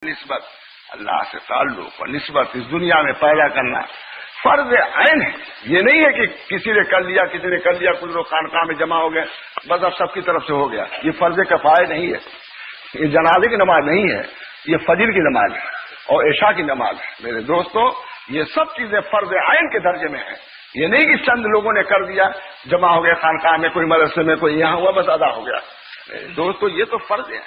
نسبت اللہ سے تعلق اور نسبت اس دنیا میں پیدا کرنا فرض عین ہے. یہ نہیں ہے کہ کسی نے کر لیا کچھ لوگ خانقاہ میں جمع ہو گئے بس اب سب کی طرف سے ہو گیا. یہ فرض کفایہ نہیں ہے, یہ جنازے کی نماز نہیں ہے, یہ فجر کی نماز ہے اور عشاء کی نماز ہے. میرے دوستو, یہ سب چیزیں فرض عین کے درجے میں ہیں. یہ نہیں کہ چند لوگوں نے کر دیا, جمع ہو گئے خانقاہ میں, کوئی مدرسے میں, کوئی یہاں ہوا بس ادا ہو گیا. میرے دوستو, یہ تو فرض ہے.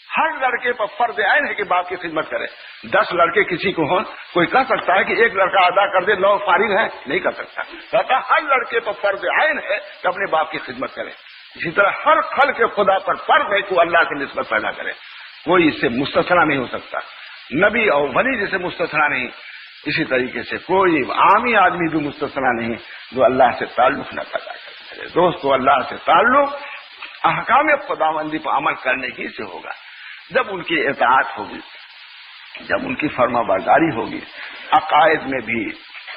ہر لڑکے پر فرض عین ہے کہ باپ کی خدمت کرے. 10 لڑکے کسی کو ہوں, کوئی کہہ سکتا ہے کہ ایک لڑکا ادا کر دے 9 فارغ ہے؟ نہیں کر سکتا. کہتا ہر لڑکے پر فرض عین ہے کہ اپنے باپ کی خدمت کرے. اسی طرح ہر خلق خدا پر فرض ہے کہ وہ اللہ کی نسبت پیدا کرے. کوئی اس سے مستثنا نہیں ہو سکتا, نبی اور ولی جسے مستثنا نہیں, اسی طریقے سے کوئی عامی آدمی بھی مستثنا نہیں جو اللہ سے تعلق نہ پیدا کرے. دوستو, اللہ سے تعلق احکام خداوندی پر عمل کرنے کی سے ہوگا. جب ان کی اطاعت ہوگی, جب ان کی فرما برداری ہوگی, عقائد میں بھی,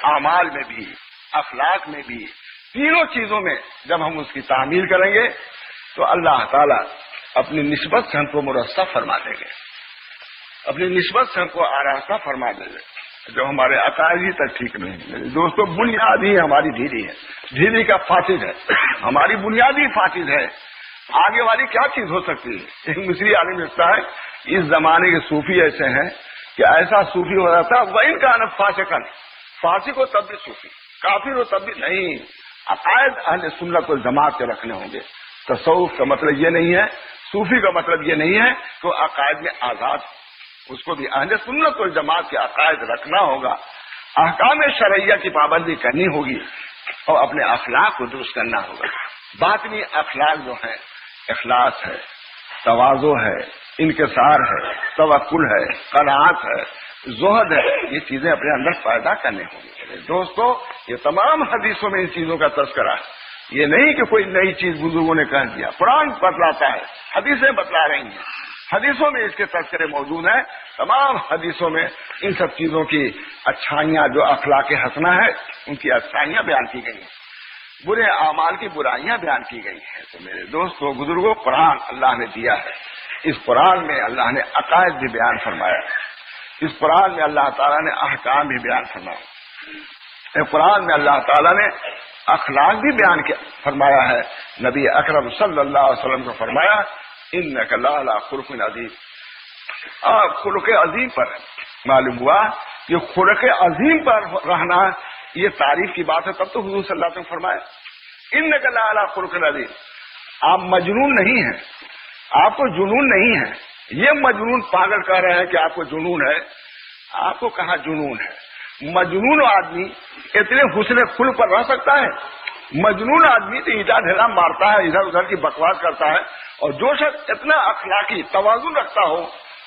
اعمال میں بھی, اخلاق میں بھی, تینوں چیزوں میں جب ہم اس کی تعمیل کریں گے تو اللہ تعالیٰ اپنی نسبت سے ہم کو مرصع فرما دیں گے, اپنی نسبت سے ہم کو آراستہ فرما دیں گے. جو ہمارے عقائد ہی تک ٹھیک نہیں. دوستو, بنیادی ہماری ڈھیلی ہے, ڈھیلی کا فاسد ہے, ہماری بنیادی فاسد ہے. آگے والی کیا چیز ہو سکتی ہے؟ ایک مصری عالم لکھتا ہے اس زمانے کے صوفی ایسے ہیں کہ ایسا صوفی ہو جاتا ہے وہ ان کا نف فاسقن, فاسق ہو تب بھی صوفی, کافر ہو تب بھی نہیں. عقائد اہل سنت والجماعت کے رکھنے ہوں گے. تصوف کا مطلب یہ نہیں ہے, صوفی کا مطلب یہ نہیں ہے کہ عقائد میں آزاد, اس کو بھی اہل سنت والجماعت کے عقائد رکھنا ہوگا. احکام شرعیہ کی پابندی کرنی ہوگی اور اپنے اخلاق کو درست کرنا ہوگا. باطنی اخلاق جو ہیں, اخلاص ہے, تواضع ہے, انکسار ہے, توکل ہے, قناعت ہے, زہد ہے, یہ چیزیں اپنے اندر پیدا کرنے ہوں گی. دوستو, یہ تمام حدیثوں میں ان چیزوں کا تذکرہ ہے. یہ نہیں کہ کوئی نئی چیز بزرگوں نے کہہ دیا, قرآن بتلاتا ہے, حدیثیں بتلا رہی ہیں, حدیثوں میں اس کے تذکرے موجود ہیں. تمام حدیثوں میں ان سب چیزوں کی اچھائیاں, جو اخلاق حسنہ ہے ان کی اچھائیاں بیان کی گئی ہیں, برے اعمال کی برائیاں بیان کی گئی ہیں. تو میرے دوستو بزرگوں, قرآن اللہ نے دیا ہے. اس قرآن میں اللہ نے عقائد بھی بیان فرمایا, اس قرآن میں اللہ تعالیٰ نے احکام بھی بیان فرمایا, اس قرآن میں اللہ تعالیٰ نے اخلاق بھی بیان فرمایا ہے. نبی اکرم صلی اللہ علیہ وسلم کو فرمایا انک لعلی خلق عظیم. خلق عظیم پر معلوم ہوا کہ خلق عظیم پر رہنا یہ تعریف کی بات ہے. تب تو حضور صلی اللہ علیہ وسلم فرمایا انک لعلی خلق عظیم. آپ مجنون نہیں ہیں, آپ کو جنون نہیں ہے. یہ مجنون پاگل کہہ رہے ہیں کہ آپ کو جنون ہے. آپ کو کہاں جنون ہے؟ مجنون آدمی اتنے حسن خلق پر رہ سکتا ہے؟ مجنون آدمی تو اینٹا ڈھیلا مارتا ہے, ادھر ادھر کی بکواس کرتا ہے. اور جو شخص اتنا اخلاقی توازن رکھتا ہو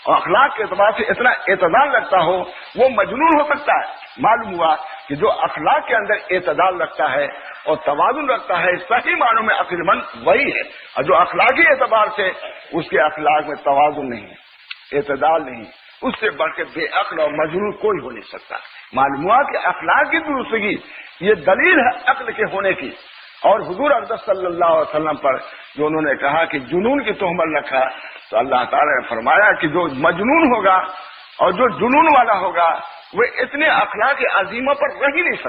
اور اخلاق کے اعتبار سے اتنا اعتدال رکھتا ہو وہ مجنون ہو سکتا ہے. معلوم ہوا کہ جو اخلاق کے اندر اعتدال رکھتا ہے اور توازن رکھتا ہے صحیح معنوں میں عقل مند وہی ہے. اور جو اخلاقی اعتبار سے اس کے اخلاق میں توازن نہیں, اعتدال نہیں, اس سے بڑھ کے بے عقل اور مجنون کوئی ہو نہیں سکتا. معلوم ہوا کہ اخلاق کی درستگی یہ دلیل ہے عقل کے ہونے کی. اور حضور اقدس صلی اللہ علیہ وسلم پر جو انہوں نے کہا کہ جنون کی تہمت رکھا, تو اللہ تعالی نے فرمایا کہ جو مجنون ہوگا اور جو جنون والا ہوگا وہ اتنے اخلاق عظیمہ پر رہ ہی نہیں سکتا.